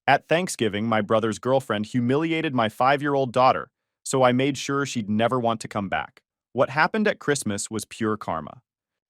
At Thanksgiving, my brother's girlfriend humiliated my 5-year-old daughter, so I made sure she'd never want to come back. What happened at Christmas was pure karma.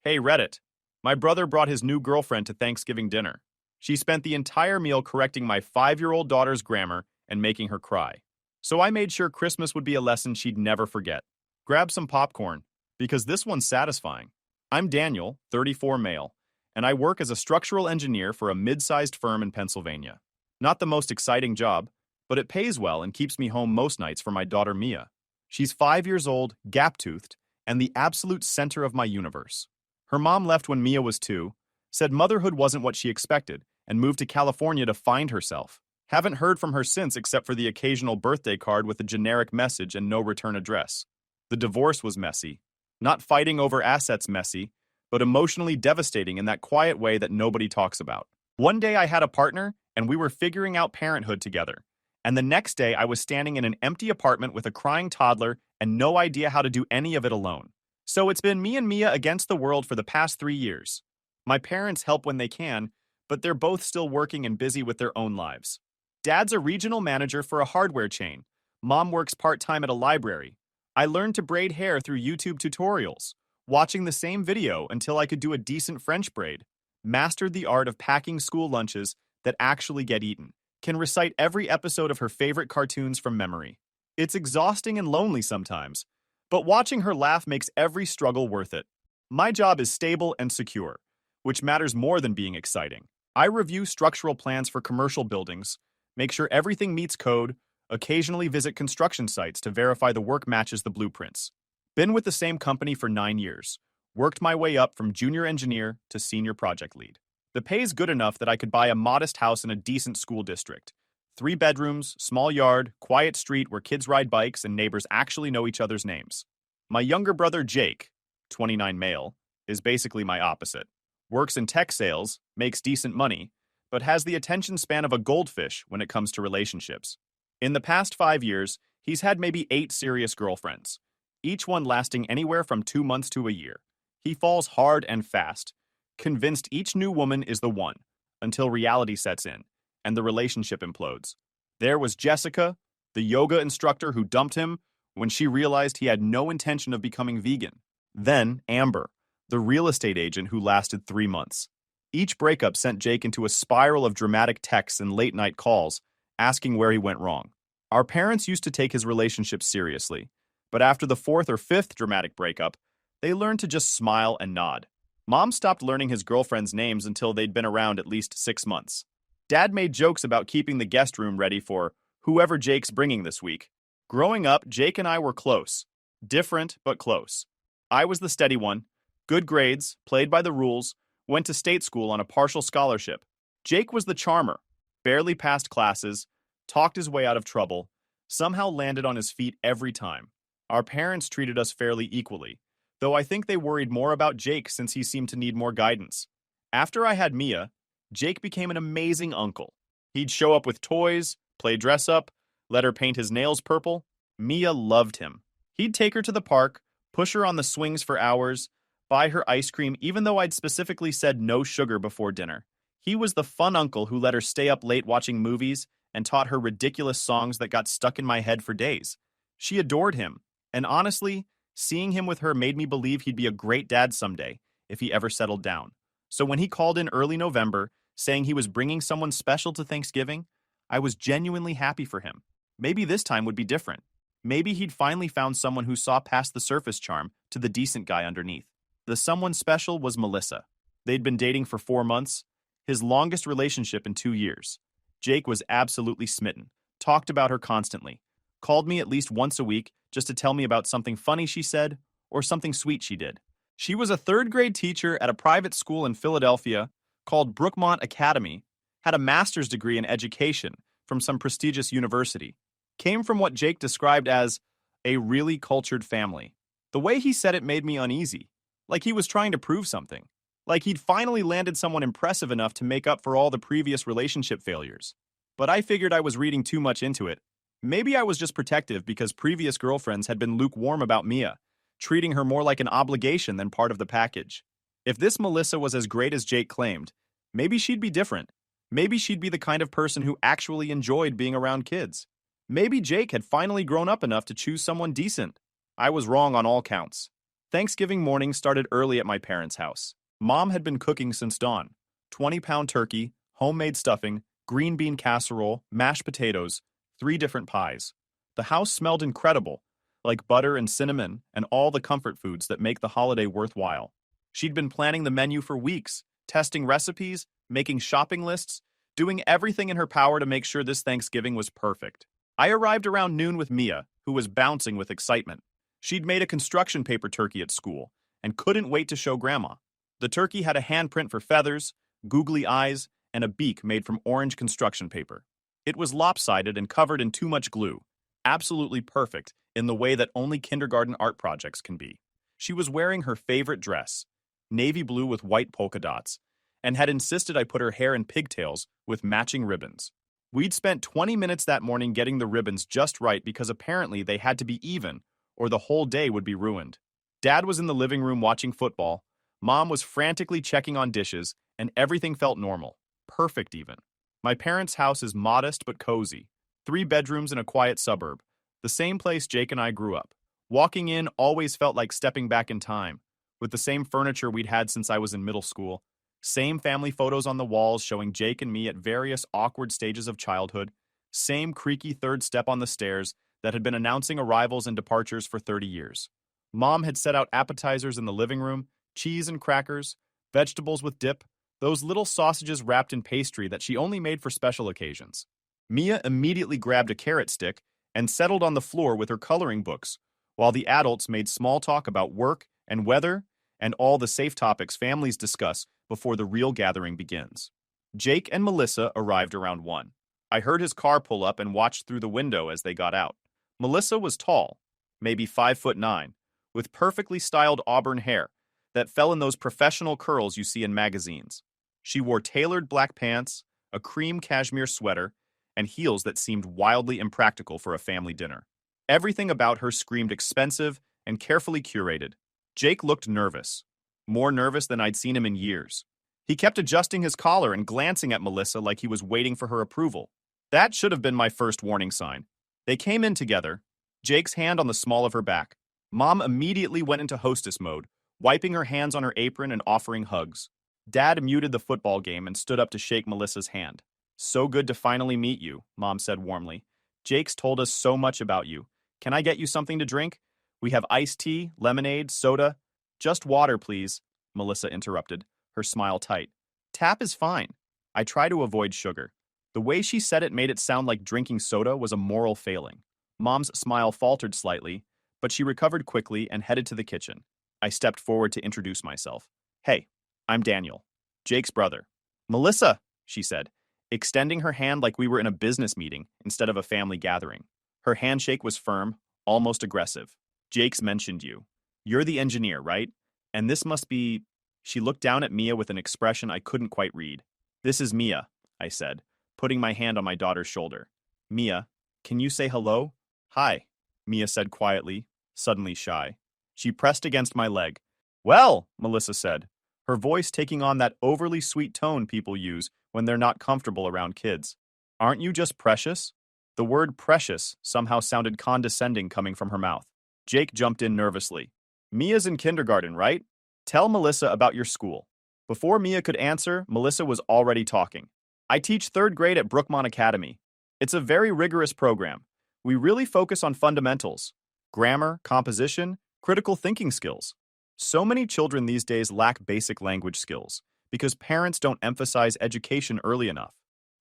Hey Reddit, my brother brought his new girlfriend to Thanksgiving dinner. She spent the entire meal correcting my 5-year-old daughter's grammar and making her cry. So I made sure Christmas would be a lesson she'd never forget. Grab some popcorn, because this one's satisfying. I'm Daniel, 34 male, and I work as a structural engineer for a mid-sized firm in Pennsylvania. Not the most exciting job, but it pays well and keeps me home most nights for my daughter Mia. She's 5 years old, gap-toothed, and the absolute center of my universe. Her mom left when Mia was 2, said motherhood wasn't what she expected, and moved to California to find herself. Haven't heard from her since except for the occasional birthday card with a generic message and no return address. The divorce was messy. Not fighting over assets messy, but emotionally devastating in that quiet way that nobody talks about. One day I had a partner, and we were figuring out parenthood together. And the next day I was standing in an empty apartment with a crying toddler and no idea how to do any of it alone. So it's been me and Mia against the world for the past 3 years. My parents help when they can, but they're both still working and busy with their own lives. Dad's a regional manager for a hardware chain. Mom works part-time at a library. I learned to braid hair through YouTube tutorials, watching the same video until I could do a decent French braid. Mastered the art of packing school lunches that actually get eaten. Can recite every episode of her favorite cartoons from memory. It's exhausting and lonely sometimes, but watching her laugh makes every struggle worth it. My job is stable and secure, which matters more than being exciting. I review structural plans for commercial buildings, make sure everything meets code, occasionally visit construction sites to verify the work matches the blueprints. Been with the same company for 9 years. Worked my way up from junior engineer to senior project lead. The pay's good enough that I could buy a modest house in a decent school district. 3 bedrooms, small yard, quiet street where kids ride bikes and neighbors actually know each other's names. My younger brother Jake, 29 male, is basically my opposite. Works in tech sales, makes decent money, but has the attention span of a goldfish when it comes to relationships. In the past 5 years, he's had maybe 8 serious girlfriends, each one lasting anywhere from 2 months to a year. He falls hard and fast, convinced each new woman is the one, until reality sets in, and the relationship implodes. There was Jessica, the yoga instructor who dumped him when she realized he had no intention of becoming vegan. Then Amber, the real estate agent who lasted 3 months. Each breakup sent Jake into a spiral of dramatic texts and late-night calls, asking where he went wrong. Our parents used to take his relationship seriously, but after the 4th or 5th dramatic breakup, they learned to just smile and nod. Mom stopped learning his girlfriends' names until they'd been around at least 6 months. Dad made jokes about keeping the guest room ready for whoever Jake's bringing this week. Growing up, Jake and I were close. Different, but close. I was the steady one. Good grades, played by the rules, went to state school on a partial scholarship. Jake was the charmer. Barely passed classes, talked his way out of trouble, somehow landed on his feet every time. Our parents treated us fairly equally, though I think they worried more about Jake since he seemed to need more guidance. After I had Mia, Jake became an amazing uncle. He'd show up with toys, play dress-up, let her paint his nails purple. Mia loved him. He'd take her to the park, push her on the swings for hours, buy her ice cream even though I'd specifically said no sugar before dinner. He was the fun uncle who let her stay up late watching movies and taught her ridiculous songs that got stuck in my head for days. She adored him, and honestly, seeing him with her made me believe he'd be a great dad someday, if he ever settled down. So when he called in early November, saying he was bringing someone special to Thanksgiving, I was genuinely happy for him. Maybe this time would be different. Maybe he'd finally found someone who saw past the surface charm to the decent guy underneath. The someone special was Melissa. They'd been dating for 4 months, his longest relationship in 2 years. Jake was absolutely smitten, talked about her constantly, called me at least once a week just to tell me about something funny she said or something sweet she did. She was a 3rd-grade teacher at a private school in Philadelphia called Brookmont Academy, had a master's degree in education from some prestigious university, came from what Jake described as a really cultured family. The way he said it made me uneasy, like he was trying to prove something, like he'd finally landed someone impressive enough to make up for all the previous relationship failures. But I figured I was reading too much into it. Maybe I was just protective because previous girlfriends had been lukewarm about Mia, treating her more like an obligation than part of the package. If this Melissa was as great as Jake claimed, maybe she'd be different. Maybe she'd be the kind of person who actually enjoyed being around kids. Maybe Jake had finally grown up enough to choose someone decent. I was wrong on all counts. Thanksgiving morning started early at my parents' house. Mom had been cooking since dawn. 20-pound turkey, homemade stuffing, green bean casserole, mashed potatoes, 3 different pies. The house smelled incredible, like butter and cinnamon and all the comfort foods that make the holiday worthwhile. She'd been planning the menu for weeks, testing recipes, making shopping lists, doing everything in her power to make sure this Thanksgiving was perfect. I arrived around noon with Mia, who was bouncing with excitement. She'd made a construction paper turkey at school and couldn't wait to show Grandma. The turkey had a handprint for feathers, googly eyes, and a beak made from orange construction paper. It was lopsided and covered in too much glue, absolutely perfect in the way that only kindergarten art projects can be. She was wearing her favorite dress, navy blue with white polka dots, and had insisted I put her hair in pigtails with matching ribbons. We'd spent 20 minutes that morning getting the ribbons just right because apparently they had to be even, or the whole day would be ruined. Dad was in the living room watching football, Mom was frantically checking on dishes, and everything felt normal. Perfect even. My parents' house is modest but cozy. 3 bedrooms in a quiet suburb, the same place Jake and I grew up. Walking in always felt like stepping back in time, with the same furniture we'd had since I was in middle school, same family photos on the walls showing Jake and me at various awkward stages of childhood, same creaky third step on the stairs that had been announcing arrivals and departures for 30 years. Mom had set out appetizers in the living room, cheese and crackers, vegetables with dip, those little sausages wrapped in pastry that she only made for special occasions. Mia immediately grabbed a carrot stick and settled on the floor with her coloring books, while the adults made small talk about work and weather and all the safe topics families discuss before the real gathering begins. Jake and Melissa arrived around 1. I heard his car pull up and watched through the window as they got out. Melissa was tall, maybe 5'9", with perfectly styled auburn hair that fell in those professional curls you see in magazines. She wore tailored black pants, a cream cashmere sweater, and heels that seemed wildly impractical for a family dinner. Everything about her screamed expensive and carefully curated. Jake looked nervous, more nervous than I'd seen him in years. He kept adjusting his collar and glancing at Melissa like he was waiting for her approval. That should have been my first warning sign. They came in together, Jake's hand on the small of her back. Mom immediately went into hostess mode, wiping her hands on her apron and offering hugs. Dad muted the football game and stood up to shake Melissa's hand. "So good to finally meet you," Mom said warmly. "Jake's told us so much about you. Can I get you something to drink? We have iced tea, lemonade, soda." "Just water, please," Melissa interrupted, her smile tight. "Tap is fine." I try to avoid sugar. The way she said it made it sound like drinking soda was a moral failing. Mom's smile faltered slightly, but she recovered quickly and headed to the kitchen. I stepped forward to introduce myself. "Hey, I'm Daniel, Jake's brother." "Melissa," she said, extending her hand like we were in a business meeting instead of a family gathering. Her handshake was firm, almost aggressive. "Jake's mentioned you. You're the engineer, right? And this must be..." She looked down at Mia with an expression I couldn't quite read. "This is Mia," I said, putting my hand on my daughter's shoulder. "Mia, can you say hello?" "Hi," Mia said quietly, suddenly shy. She pressed against my leg. "Well," Melissa said, her voice taking on that overly sweet tone people use when they're not comfortable around kids. "Aren't you just precious?" The word precious somehow sounded condescending coming from her mouth. Jake jumped in nervously. "Mia's in kindergarten, right? Tell Melissa about your school." Before Mia could answer, Melissa was already talking. "I teach 3rd grade at Brookmont Academy. It's a very rigorous program. We really focus on fundamentals: grammar, composition, critical thinking skills. So many children these days lack basic language skills because parents don't emphasize education early enough."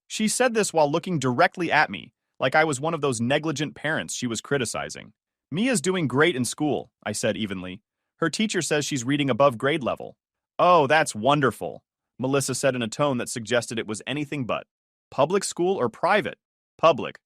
She said this while looking directly at me, like I was one of those negligent parents she was criticizing. "Mia's doing great in school," I said evenly. "Her teacher says she's reading above grade level." "Oh, that's wonderful," Melissa said in a tone that suggested it was anything but. "Public school or private?" "Public."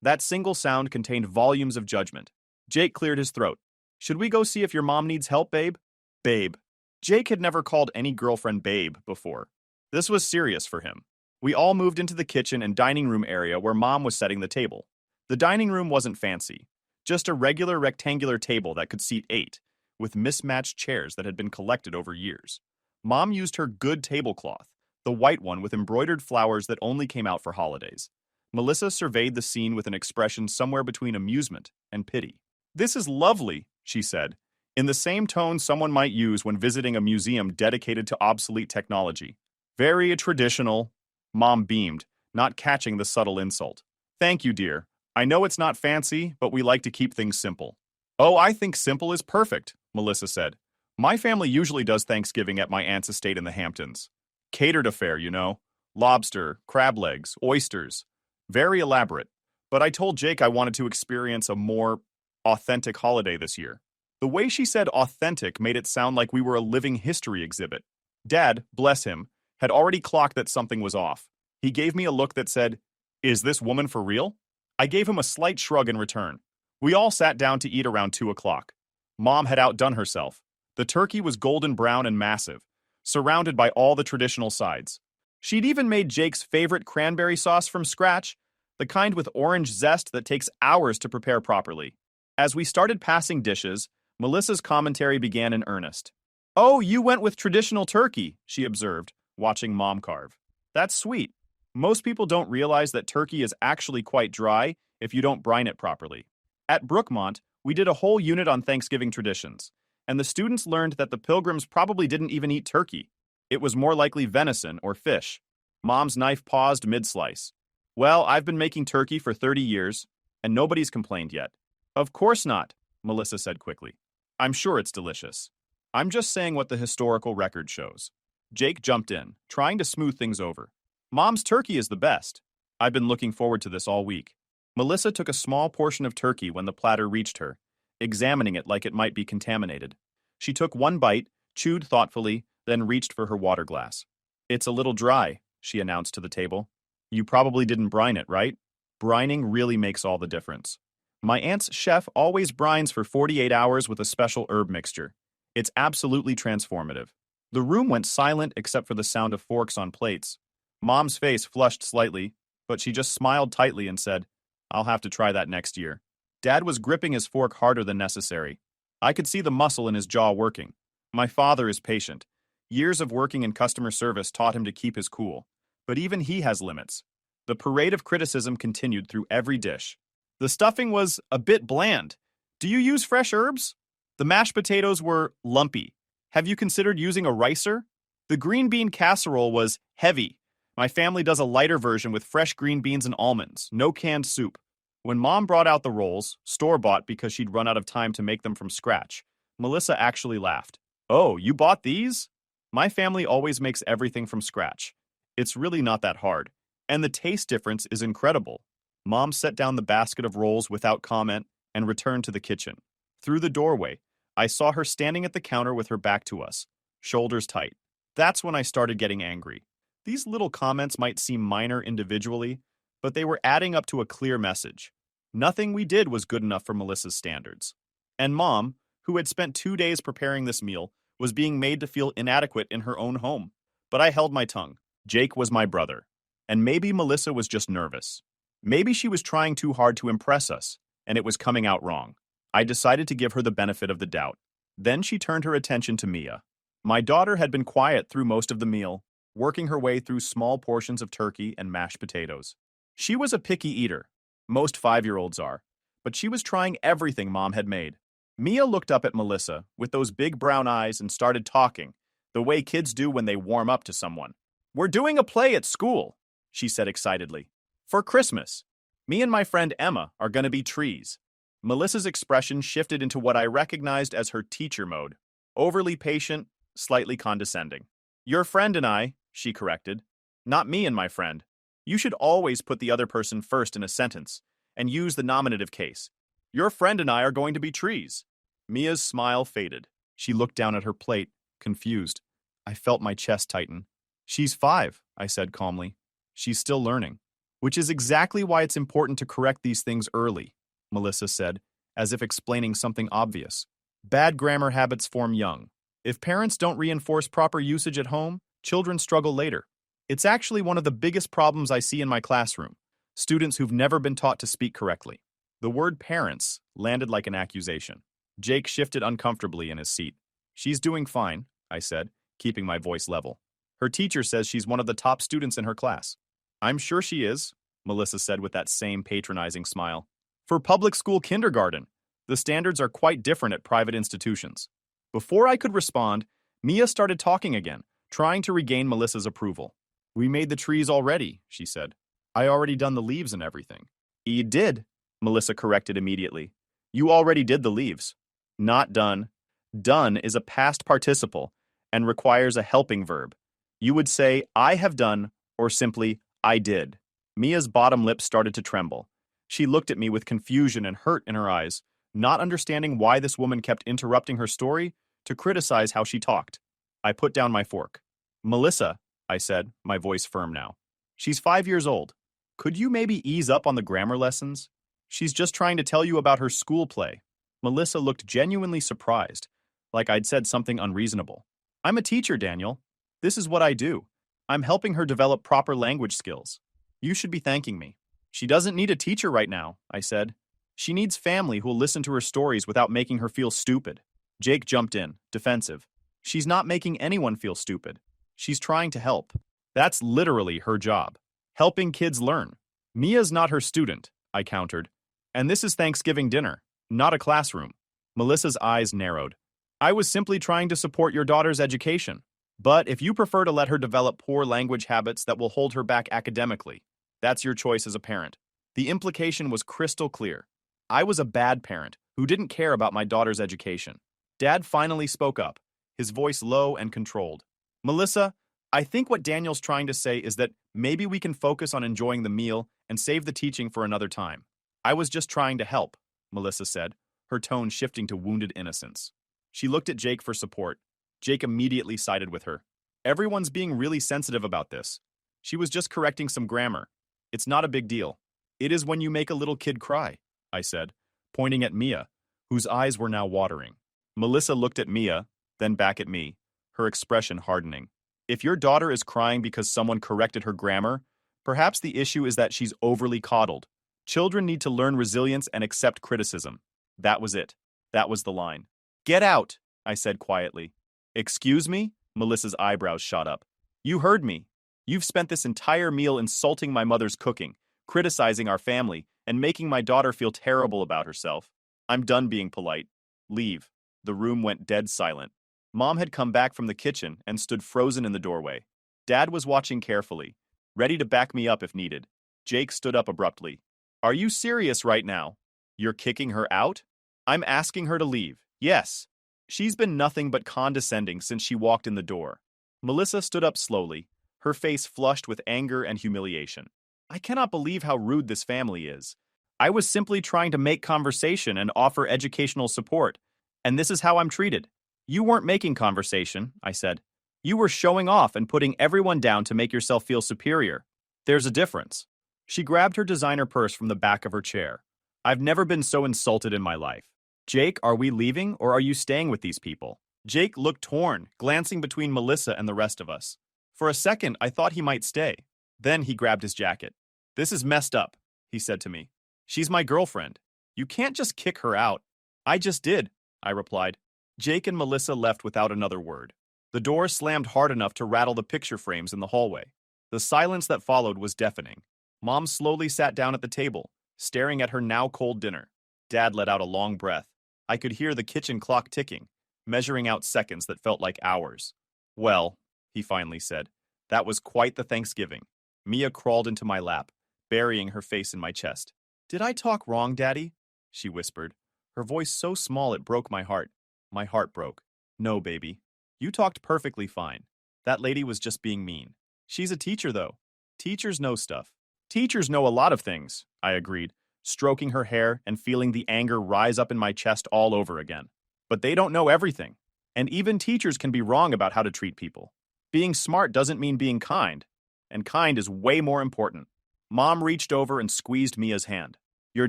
That single sound contained volumes of judgment. Jake cleared his throat. "Should we go see if your mom needs help, babe?" Babe. Jake had never called any girlfriend babe before. This was serious for him. We all moved into the kitchen and dining room area where Mom was setting the table. The dining room wasn't fancy, just a regular rectangular table that could seat 8, with mismatched chairs that had been collected over years. Mom used her good tablecloth, the white one with embroidered flowers that only came out for holidays. Melissa surveyed the scene with an expression somewhere between amusement and pity. "This is lovely," she said, in the same tone someone might use when visiting a museum dedicated to obsolete technology. "Very traditional," Mom beamed, not catching the subtle insult. "Thank you, dear. I know it's not fancy, but we like to keep things simple." "Oh, I think simple is perfect," Melissa said. "My family usually does Thanksgiving at my aunt's estate in the Hamptons. Catered affair, you know. Lobster, crab legs, oysters. Very elaborate. But I told Jake I wanted to experience a more authentic holiday this year." The way she said authentic made it sound like we were a living history exhibit. Dad, bless him, had already clocked that something was off. He gave me a look that said, "Is this woman for real?" I gave him a slight shrug in return. We all sat down to eat around 2 o'clock. Mom had outdone herself. The turkey was golden brown and massive, surrounded by all the traditional sides. She'd even made Jake's favorite cranberry sauce from scratch, the kind with orange zest that takes hours to prepare properly. As we started passing dishes, Melissa's commentary began in earnest. "Oh, you went with traditional turkey," she observed, watching Mom carve. "That's sweet. Most people don't realize that turkey is actually quite dry if you don't brine it properly. At Brookmont, we did a whole unit on Thanksgiving traditions, and the students learned that the Pilgrims probably didn't even eat turkey. It was more likely venison or fish." Mom's knife paused mid-slice. "Well, I've been making turkey for 30 years, and nobody's complained yet." "Of course not," Melissa said quickly. "I'm sure it's delicious. I'm just saying what the historical record shows." Jake jumped in, trying to smooth things over. "Mom's turkey is the best. I've been looking forward to this all week." Melissa took a small portion of turkey when the platter reached her, examining it like it might be contaminated. She took one bite, chewed thoughtfully, then reached for her water glass. "It's a little dry," she announced to the table. "You probably didn't brine it, right? Brining really makes all the difference. My aunt's chef always brines for 48 hours with a special herb mixture. It's absolutely transformative." The room went silent except for the sound of forks on plates. Mom's face flushed slightly, but she just smiled tightly and said, "I'll have to try that next year." Dad was gripping his fork harder than necessary. I could see the muscle in his jaw working. My father is patient. Years of working in customer service taught him to keep his cool. But even he has limits. The parade of criticism continued through every dish. "The stuffing was a bit bland. Do you use fresh herbs? The mashed potatoes were lumpy. Have you considered using a ricer? The green bean casserole was heavy. My family does a lighter version with fresh green beans and almonds, no canned soup." When Mom brought out the rolls, store-bought because she'd run out of time to make them from scratch, Melissa actually laughed. "Oh, you bought these?" "My family always makes everything from scratch. It's really not that hard. And the taste difference is incredible." Mom set down the basket of rolls without comment and returned to the kitchen. Through the doorway, I saw her standing at the counter with her back to us, shoulders tight. That's when I started getting angry. These little comments might seem minor individually, but they were adding up to a clear message. Nothing we did was good enough for Melissa's standards. And Mom, who had spent 2 days preparing this meal, was being made to feel inadequate in her own home. But I held my tongue. Jake was my brother. And maybe Melissa was just nervous. Maybe she was trying too hard to impress us, and it was coming out wrong. I decided to give her the benefit of the doubt. Then she turned her attention to Mia. My daughter had been quiet through most of the meal, working her way through small portions of turkey and mashed potatoes. She was a picky eater. Most 5-year-olds are. But she was trying everything Mom had made. Mia looked up at Melissa with those big brown eyes and started talking, the way kids do when they warm up to someone. "We're doing a play at school," she said excitedly. "For Christmas. Me and my friend Emma are going to be trees." Melissa's expression shifted into what I recognized as her teacher mode. Overly patient, slightly condescending. "Your friend and I," she corrected. "Not me and my friend. You should always put the other person first in a sentence, and use the nominative case. Your friend and I are going to be trees." Mia's smile faded. She looked down at her plate, confused. I felt my chest tighten. "She's 5, I said calmly. "She's still learning." "Which is exactly why it's important to correct these things early," Melissa said, as if explaining something obvious. "Bad grammar habits form young. If parents don't reinforce proper usage at home, children struggle later. It's actually one of the biggest problems I see in my classroom. Students who've never been taught to speak correctly." The word parents landed like an accusation. Jake shifted uncomfortably in his seat. "She's doing fine," I said, keeping my voice level. Her teacher says she's one of the top students in her class. I'm sure she is, Melissa said with that same patronizing smile. For public school kindergarten, the standards are quite different at private institutions. Before I could respond, Mia started talking again, trying to regain Melissa's approval. We made the trees already, she said. I already done the leaves and everything. You did, Melissa corrected immediately. You already did the leaves. Not done. Done is a past participle and requires a helping verb. You would say, I have done, or simply, I did. Mia's bottom lip started to tremble. She looked at me with confusion and hurt in her eyes, not understanding why this woman kept interrupting her story to criticize how she talked. I put down my fork. Melissa, I said, my voice firm now. She's 5 years old. Could you maybe ease up on the grammar lessons? She's just trying to tell you about her school play. Melissa looked genuinely surprised, like I'd said something unreasonable. I'm a teacher, Daniel. This is what I do. I'm helping her develop proper language skills. You should be thanking me. She doesn't need a teacher right now, I said. She needs family who'll listen to her stories without making her feel stupid. Jake jumped in, defensive. She's not making anyone feel stupid. She's trying to help. That's literally her job. Helping kids learn. Mia's not her student, I countered. And this is Thanksgiving dinner, not a classroom. Melissa's eyes narrowed. I was simply trying to support your daughter's education. But if you prefer to let her develop poor language habits that will hold her back academically, that's your choice as a parent. The implication was crystal clear. I was a bad parent who didn't care about my daughter's education. Dad finally spoke up, his voice low and controlled. Melissa, I think what Daniel's trying to say is that maybe we can focus on enjoying the meal and save the teaching for another time. I was just trying to help, Melissa said, her tone shifting to wounded innocence. She looked at Jake for support. Jake immediately sided with her. Everyone's being really sensitive about this. She was just correcting some grammar. It's not a big deal. It is when you make a little kid cry, I said, pointing at Mia, whose eyes were now watering. Melissa looked at Mia, then back at me, her expression hardening. If your daughter is crying because someone corrected her grammar, perhaps the issue is that she's overly coddled. Children need to learn resilience and accept criticism. That was it. That was the line. Get out, I said quietly. Excuse me? Melissa's eyebrows shot up. You heard me. You've spent this entire meal insulting my mother's cooking, criticizing our family, and making my daughter feel terrible about herself. I'm done being polite. Leave. The room went dead silent. Mom had come back from the kitchen and stood frozen in the doorway. Dad was watching carefully, ready to back me up if needed. Jake stood up abruptly. Are you serious right now? You're kicking her out? I'm asking her to leave. Yes. She's been nothing but condescending since she walked in the door. Melissa stood up slowly, her face flushed with anger and humiliation. I cannot believe how rude this family is. I was simply trying to make conversation and offer educational support, and this is how I'm treated. You weren't making conversation, I said. You were showing off and putting everyone down to make yourself feel superior. There's a difference. She grabbed her designer purse from the back of her chair. I've never been so insulted in my life. Jake, are we leaving or are you staying with these people? Jake looked torn, glancing between Melissa and the rest of us. For a second, I thought he might stay. Then he grabbed his jacket. This is messed up, he said to me. She's my girlfriend. You can't just kick her out. I just did, I replied. Jake and Melissa left without another word. The door slammed hard enough to rattle the picture frames in the hallway. The silence that followed was deafening. Mom slowly sat down at the table, staring at her now cold dinner. Dad let out a long breath. I could hear the kitchen clock ticking, measuring out seconds that felt like hours. Well, he finally said, that was quite the Thanksgiving. Mia crawled into my lap, burying her face in my chest. Did I talk wrong, Daddy? She whispered, her voice so small it broke my heart. My heart broke. No, baby. You talked perfectly fine. That lady was just being mean. She's a teacher, though. Teachers know stuff. Teachers know a lot of things, I agreed, stroking her hair and feeling the anger rise up in my chest all over again. But they don't know everything. And even teachers can be wrong about how to treat people. Being smart doesn't mean being kind. And kind is way more important. Mom reached over and squeezed Mia's hand. Your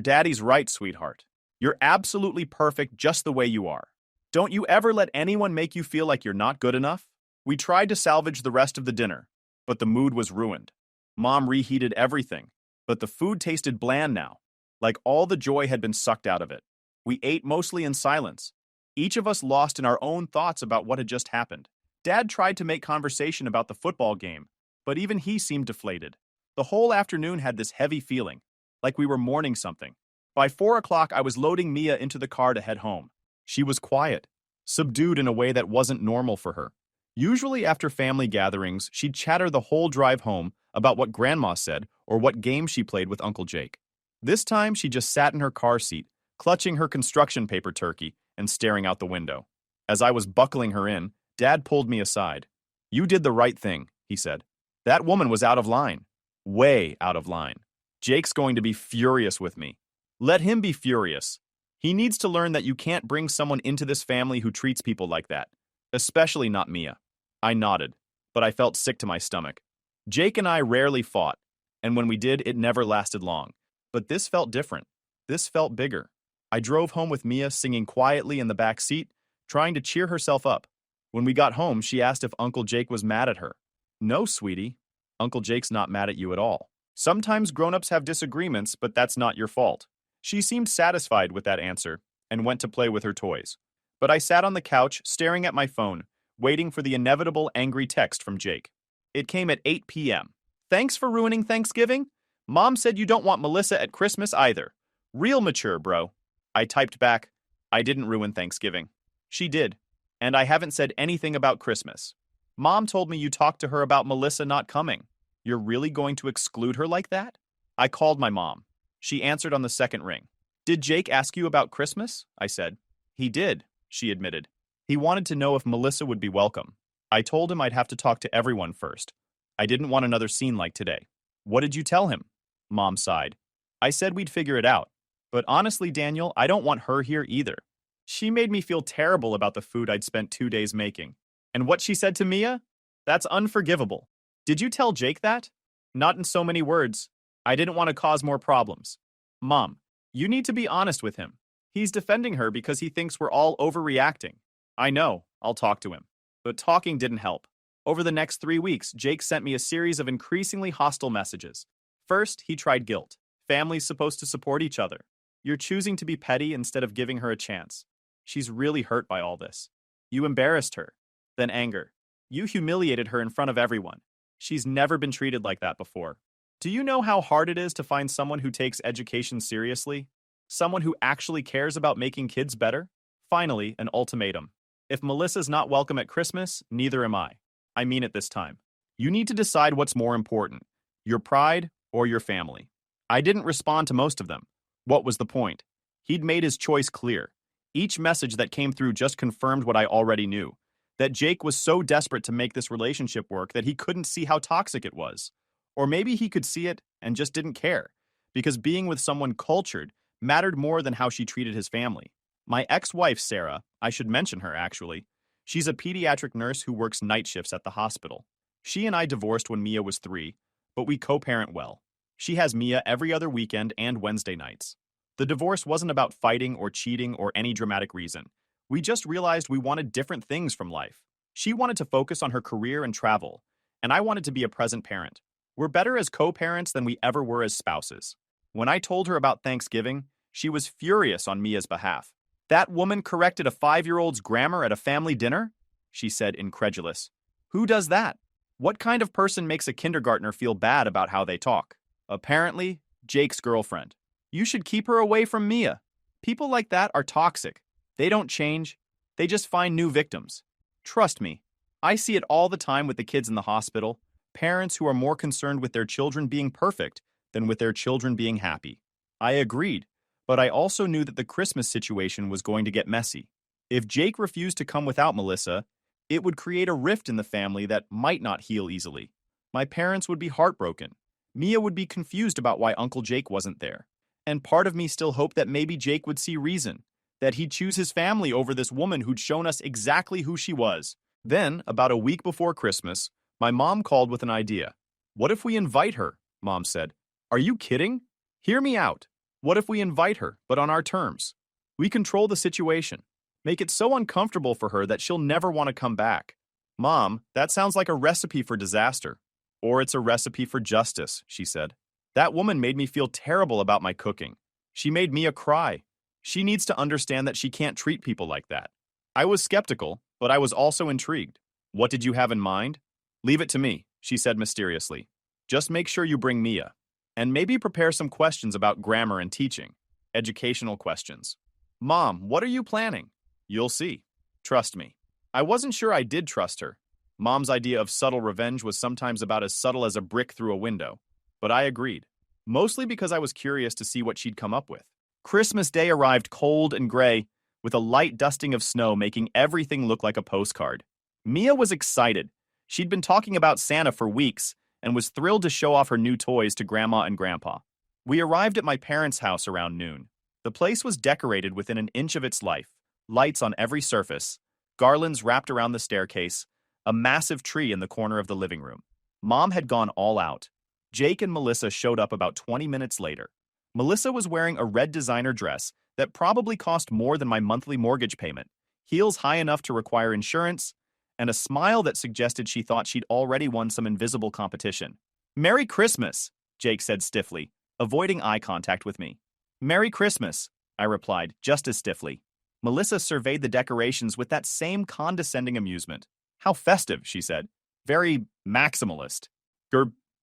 daddy's right, sweetheart. You're absolutely perfect just the way you are. Don't you ever let anyone make you feel like you're not good enough? We tried to salvage the rest of the dinner, but the mood was ruined. Mom reheated everything, but the food tasted bland now, like all the joy had been sucked out of it. We ate mostly in silence, each of us lost in our own thoughts about what had just happened. Dad tried to make conversation about the football game, but even he seemed deflated. The whole afternoon had this heavy feeling, like we were mourning something. By 4 o'clock, I was loading Mia into the car to head home. She was quiet, subdued in a way that wasn't normal for her. Usually after family gatherings, she'd chatter the whole drive home about what Grandma said or what game she played with Uncle Jake. This time, she just sat in her car seat, clutching her construction paper turkey and staring out the window. As I was buckling her in, Dad pulled me aside. "You did the right thing," he said. "That woman was out of line. Way out of line. Jake's going to be furious with me. Let him be furious. He needs to learn that you can't bring someone into this family who treats people like that. Especially not Mia." I nodded, but I felt sick to my stomach. Jake and I rarely fought, and when we did, it never lasted long. But this felt different. This felt bigger. I drove home with Mia singing quietly in the back seat, trying to cheer herself up. When we got home, she asked if Uncle Jake was mad at her. "No, sweetie. Uncle Jake's not mad at you at all. Sometimes grown-ups have disagreements, but that's not your fault." She seemed satisfied with that answer and went to play with her toys. But I sat on the couch, staring at my phone, waiting for the inevitable angry text from Jake. It came at 8 p.m. "Thanks for ruining Thanksgiving. Mom said you don't want Melissa at Christmas either. Real mature, bro." I typed back, "I didn't ruin Thanksgiving." She did, and I haven't said anything about Christmas. "Mom told me you talked to her about Melissa not coming. You're really going to exclude her like that?" I called my mom. She answered on the second ring. "Did Jake ask you about Christmas?" I said. "He did," she admitted. "He wanted to know if Melissa would be welcome. I told him I'd have to talk to everyone first. I didn't want another scene like today." "What did you tell him?" Mom sighed. "I said we'd figure it out. But honestly, Daniel, I don't want her here either." She made me feel terrible about the food I'd spent 2 days making. And what she said to Mia? That's unforgivable. "Did you tell Jake that?" "Not in so many words. I didn't want to cause more problems." "Mom, you need to be honest with him. He's defending her because he thinks we're all overreacting." "I know. I'll talk to him." But talking didn't help. Over the next 3 weeks, Jake sent me a series of increasingly hostile messages. First, he tried guilt. "Family's supposed to support each other. You're choosing to be petty instead of giving her a chance. She's really hurt by all this. You embarrassed her." Then anger. "You humiliated her in front of everyone. She's never been treated like that before. Do you know how hard it is to find someone who takes education seriously? Someone who actually cares about making kids better?" Finally, an ultimatum. "If Melissa's not welcome at Christmas, neither am I. I mean it this time. You need to decide what's more important, your pride or your family." I didn't respond to most of them. What was the point? He'd made his choice clear. Each message that came through just confirmed what I already knew. That Jake was so desperate to make this relationship work that he couldn't see how toxic it was. Or maybe he could see it and just didn't care, because being with someone cultured mattered more than how she treated his family. My ex-wife, Sarah, I should mention her actually, she's a pediatric nurse who works night shifts at the hospital. She and I divorced when Mia was 3, but we co-parent well. She has Mia every other weekend and Wednesday nights. The divorce wasn't about fighting or cheating or any dramatic reason. We just realized we wanted different things from life. She wanted to focus on her career and travel, and I wanted to be a present parent. We're better as co-parents than we ever were as spouses. When I told her about Thanksgiving, she was furious on Mia's behalf. "That woman corrected a 5-year-old's grammar at a family dinner?" she said, incredulous. "Who does that? What kind of person makes a kindergartner feel bad about how they talk?" "Apparently, Jake's girlfriend. You should keep her away from Mia. People like that are toxic. They don't change. They just find new victims. Trust me, I see it all the time with the kids in the hospital. Parents who are more concerned with their children being perfect than with their children being happy." I agreed, but I also knew that the Christmas situation was going to get messy. If Jake refused to come without Melissa, it would create a rift in the family that might not heal easily. My parents would be heartbroken. Mia would be confused about why Uncle Jake wasn't there. And part of me still hoped that maybe Jake would see reason, that he'd choose his family over this woman who'd shown us exactly who she was. Then, about a week before Christmas, my mom called with an idea. "What if we invite her?" Mom said. "Are you kidding? Hear me out. What if we invite her, but on our terms? We control the situation. Make it so uncomfortable for her that she'll never want to come back." "Mom, that sounds like a recipe for disaster." "Or it's a recipe for justice," she said. "That woman made me feel terrible about my cooking. She made Mia cry. She needs to understand that she can't treat people like that." I was skeptical, but I was also intrigued. What did you have in mind? Leave it to me, she said mysteriously. Just make sure you bring Mia. And maybe prepare some questions about grammar and teaching. Educational questions. Mom, what are you planning? You'll see. Trust me. I wasn't sure I did trust her. Mom's idea of subtle revenge was sometimes about as subtle as a brick through a window. But I agreed. Mostly because I was curious to see what she'd come up with. Christmas Day arrived cold and gray, with a light dusting of snow making everything look like a postcard. Mia was excited. She'd been talking about Santa for weeks and was thrilled to show off her new toys to Grandma and Grandpa. We arrived at my parents' house around noon. The place was decorated within an inch of its life, lights on every surface, garlands wrapped around the staircase, a massive tree in the corner of the living room. Mom had gone all out. Jake and Melissa showed up about 20 minutes later. Melissa was wearing a red designer dress that probably cost more than my monthly mortgage payment, heels high enough to require insurance, and a smile that suggested she thought she'd already won some invisible competition. "Merry Christmas," Jake said stiffly, avoiding eye contact with me. "Merry Christmas," I replied, just as stiffly. Melissa surveyed the decorations with that same condescending amusement. "How festive," she said. "Very maximalist."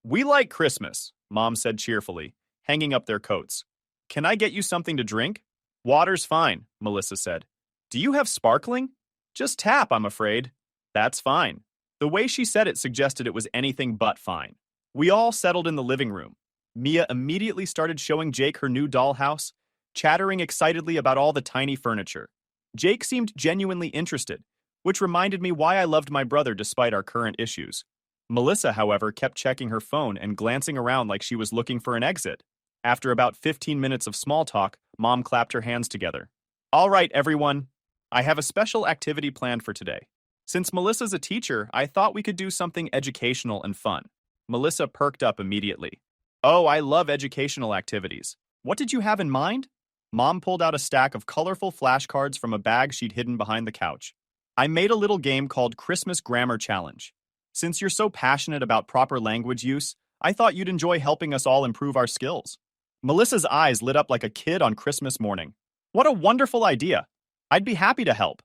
"We like Christmas," Mom said cheerfully, hanging up their coats. "Can I get you something to drink?" "Water's fine," Melissa said. "Do you have sparkling?" "Just tap, I'm afraid." "That's fine." The way she said it suggested it was anything but fine. We all settled in the living room. Mia immediately started showing Jake her new dollhouse, chattering excitedly about all the tiny furniture. Jake seemed genuinely interested, which reminded me why I loved my brother despite our current issues. Melissa, however, kept checking her phone and glancing around like she was looking for an exit. After about 15 minutes of small talk, Mom clapped her hands together. "All right, everyone. I have a special activity planned for today. Since Melissa's a teacher, I thought we could do something educational and fun." Melissa perked up immediately. "Oh, I love educational activities. What did you have in mind?" Mom pulled out a stack of colorful flashcards from a bag she'd hidden behind the couch. "I made a little game called Christmas Grammar Challenge. Since you're so passionate about proper language use, I thought you'd enjoy helping us all improve our skills." Melissa's eyes lit up like a kid on Christmas morning. "What a wonderful idea! I'd be happy to help."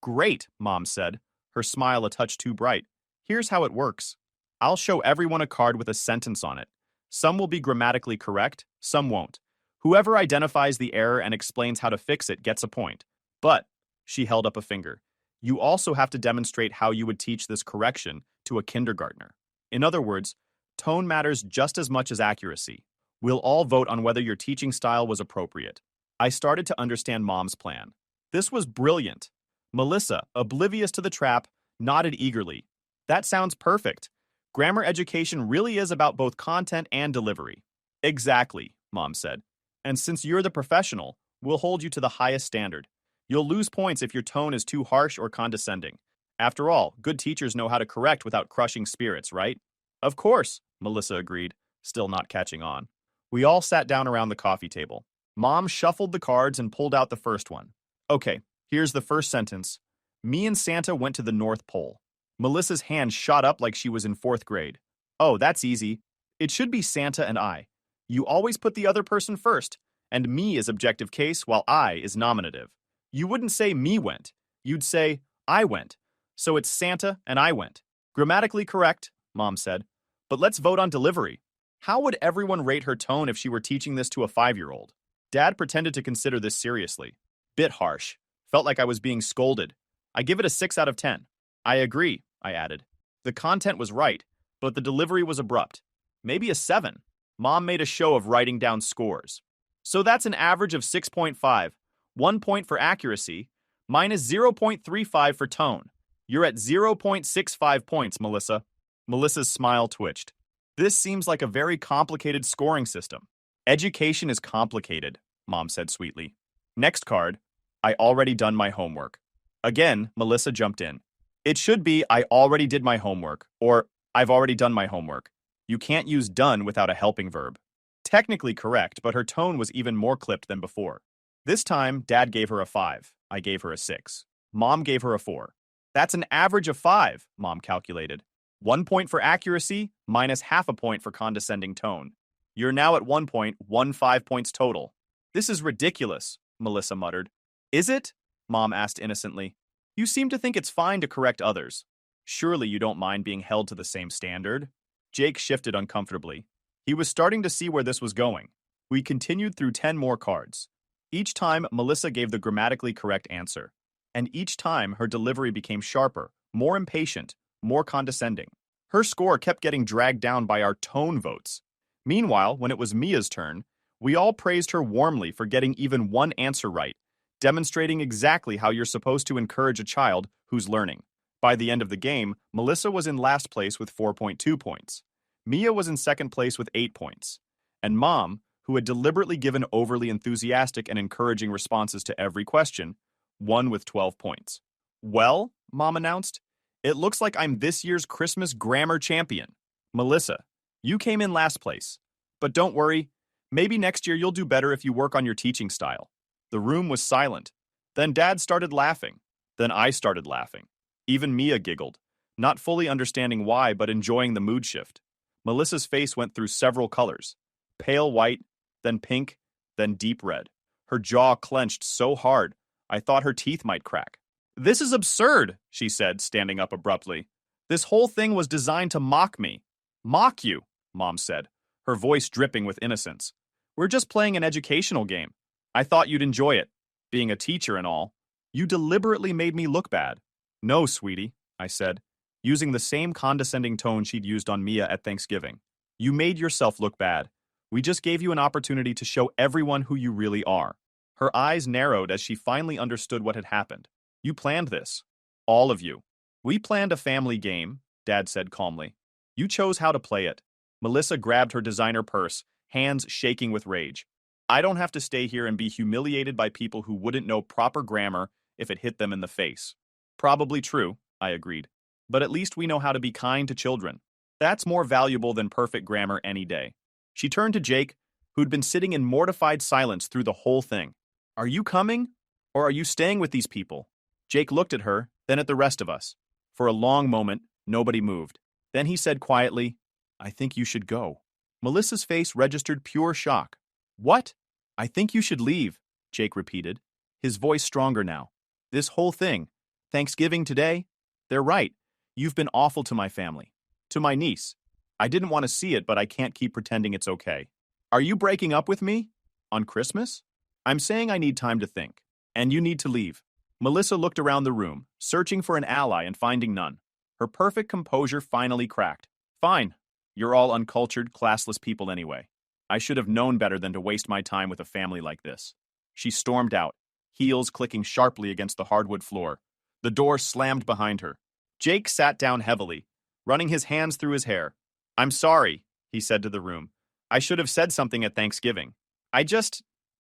"Great," Mom said, her smile a touch too bright. "Here's how it works. I'll show everyone a card with a sentence on it. Some will be grammatically correct, some won't. Whoever identifies the error and explains how to fix it gets a point. But," she held up a finger, "you also have to demonstrate how you would teach this correction to a kindergartner. In other words, tone matters just as much as accuracy. We'll all vote on whether your teaching style was appropriate." I started to understand Mom's plan. This was brilliant. Melissa, oblivious to the trap, nodded eagerly. "That sounds perfect. Grammar education really is about both content and delivery." "Exactly," Mom said. "And since you're the professional, we'll hold you to the highest standard. You'll lose points if your tone is too harsh or condescending. After all, good teachers know how to correct without crushing spirits, right?" "Of course," Melissa agreed, still not catching on. We all sat down around the coffee table. Mom shuffled the cards and pulled out the first one. "Okay, here's the first sentence. Me and Santa went to the North Pole." Melissa's hand shot up like she was in 4th grade. "Oh, that's easy. It should be Santa and I. You always put the other person first, and me is objective case while I is nominative. You wouldn't say me went. You'd say I went. So it's Santa and I went." "Grammatically correct," Mom said. "But let's vote on delivery. How would everyone rate her tone if she were teaching this to a 5-year-old? Dad pretended to consider this seriously. "Bit harsh. Felt like I was being scolded. I give it a 6 out of 10. "I agree," I added. "The content was right, but the delivery was abrupt. Maybe a 7. Mom made a show of writing down scores. "So that's an average of 6.5. 1 point for accuracy, minus 0.35 for tone. You're at 0.65 points, Melissa." Melissa's smile twitched. "This seems like a very complicated scoring system." "Education is complicated," Mom said sweetly. "Next card. I already done my homework." Again, Melissa jumped in. "It should be I already did my homework, or I've already done my homework. You can't use done without a helping verb." Technically correct, but her tone was even more clipped than before. This time, Dad gave her a 5. I gave her a 6. Mom gave her a 4. "That's an average of 5, Mom calculated. 1 point for accuracy, minus half a point for condescending tone. You're now at 1.15 points total." "This is ridiculous," Melissa muttered. "Is it?" Mom asked innocently. "You seem to think it's fine to correct others." Surely you don't mind being held to the same standard? Jake shifted uncomfortably. He was starting to see where this was going. We continued through 10 more cards. Each time, Melissa gave the grammatically correct answer. And each time, her delivery became sharper, more impatient, more condescending. Her score kept getting dragged down by our tone votes. Meanwhile, when it was Mia's turn, we all praised her warmly for getting even one answer right, demonstrating exactly how you're supposed to encourage a child who's learning. By the end of the game, Melissa was in last place with 4.2 points. Mia was in second place with 8 points. And Mom, who had deliberately given overly enthusiastic and encouraging responses to every question, won with 12 points. Well, Mom announced, it looks like I'm this year's Christmas grammar champion. Melissa, you came in last place. But don't worry, maybe next year you'll do better if you work on your teaching style. The room was silent. Then Dad started laughing. Then I started laughing. Even Mia giggled, not fully understanding why but enjoying the mood shift. Melissa's face went through several colors. Pale white, then pink, then deep red. Her jaw clenched so hard, I thought her teeth might crack. This is absurd, she said, standing up abruptly. This whole thing was designed to mock me. Mock you, Mom said, her voice dripping with innocence. We're just playing an educational game. I thought you'd enjoy it, being a teacher and all. You deliberately made me look bad. No, sweetie, I said, using the same condescending tone she'd used on Mia at Thanksgiving. You made yourself look bad. We just gave you an opportunity to show everyone who you really are. Her eyes narrowed as she finally understood what had happened. You planned this. All of you. We planned a family game, Dad said calmly. You chose how to play it. Melissa grabbed her designer purse, hands shaking with rage. I don't have to stay here and be humiliated by people who wouldn't know proper grammar if it hit them in the face. Probably true, I agreed. But at least we know how to be kind to children. That's more valuable than perfect grammar any day. She turned to Jake, who'd been sitting in mortified silence through the whole thing. Are you coming? Or are you staying with these people? Jake looked at her, then at the rest of us. For a long moment, nobody moved. Then he said quietly, I think you should go. Melissa's face registered pure shock. What? I think you should leave, Jake repeated, his voice stronger now. This whole thing, Thanksgiving today, they're right. You've been awful to my family. To my niece. I didn't want to see it, but I can't keep pretending it's okay. Are you breaking up with me? On Christmas? I'm saying I need time to think. And you need to leave. Melissa looked around the room, searching for an ally and finding none. Her perfect composure finally cracked. Fine. You're all uncultured, classless people anyway. I should have known better than to waste my time with a family like this. She stormed out, heels clicking sharply against the hardwood floor. The door slammed behind her. Jake sat down heavily, running his hands through his hair. I'm sorry, he said to the room. I should have said something at Thanksgiving.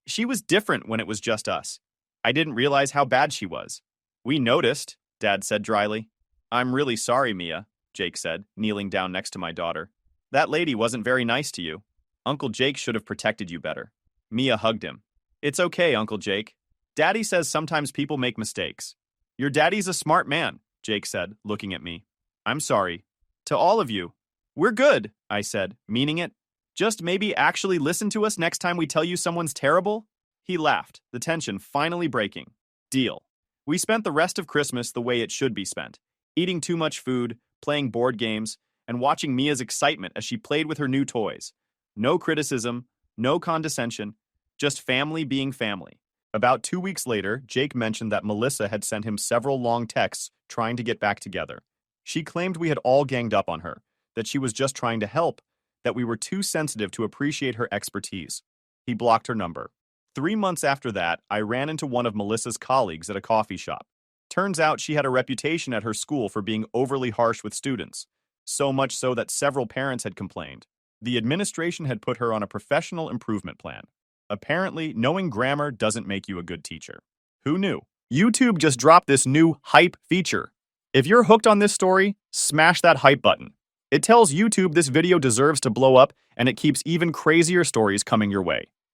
She was different when it was just us. I didn't realize how bad she was. We noticed, Dad said dryly. I'm really sorry, Mia, Jake said, kneeling down next to my daughter. That lady wasn't very nice to you. Uncle Jake should have protected you better. Mia hugged him. It's okay, Uncle Jake. Daddy says sometimes people make mistakes. Your daddy's a smart man, Jake said, looking at me. I'm sorry. To all of you. We're good, I said, meaning it. Just maybe actually listen to us next time we tell you someone's terrible? He laughed, the tension finally breaking. Deal. We spent the rest of Christmas the way it should be spent, eating too much food, playing board games, and watching Mia's excitement as she played with her new toys. No criticism, no condescension, just family being family. About 2 weeks later, Jake mentioned that Melissa had sent him several long texts trying to get back together. She claimed we had all ganged up on her, that she was just trying to help, that we were too sensitive to appreciate her expertise. He blocked her number. 3 months after that, I ran into one of Melissa's colleagues at a coffee shop. Turns out she had a reputation at her school for being overly harsh with students, so much so that several parents had complained. The administration had put her on a professional improvement plan. Apparently, knowing grammar doesn't make you a good teacher. Who knew? YouTube just dropped this new hype feature. If you're hooked on this story, smash that hype button. It tells YouTube this video deserves to blow up, and it keeps even crazier stories coming your way.